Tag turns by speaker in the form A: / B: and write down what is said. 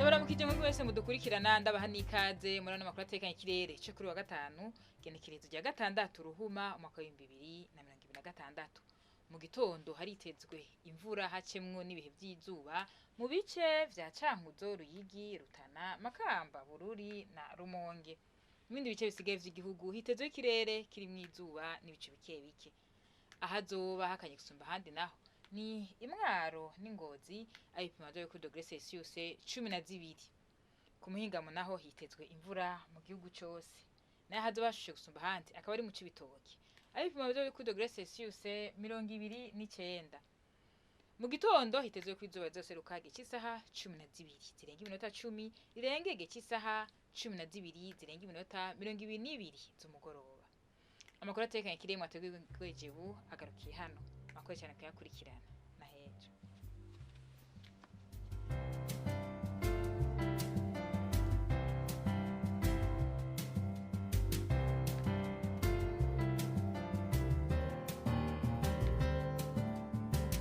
A: Ndabaramukije mwebwe wese mudukurikirana ndabaha n'ikaze murano makuru atekanye ikirere cyo kuri wa gatanu genekerezo rya gatandatu ruhuma umwaka wa 2026. Mu gitondo haritezwe imvura hacemwo n'ibihe by'izuba mu bice vya Cankuzo, Ruyigi, Rutana, Makamba, Bururi na Rumonge. Ibindi bice bisigaye vy'igihugu hitezwe ikirere kirimwo izuba n'ibice bike bike. Ahazoba hakanye gusumba handi naho ni Imwaro n'Ingozi ayipima vyo kuri degrees Celsius 12. Ku muhingamo naho hitezwe imvura mu gihugu cyose. Naho hazoba hashushe gusumba handi akaba ari mu Cibitoke ayipima vyo kuri degrees Celsius 29. Mu gitondo hitezwe ko izuba rizoseruka cy'isaha 12 zirenga iminota 10 rirengege cy'isaha 12 zirenga iminota 22 z'umugoroba. Amakuru atekanye kiremwa ategweje ubu agarukiye hano. Akoze cyane kuyakurikirana na hejo.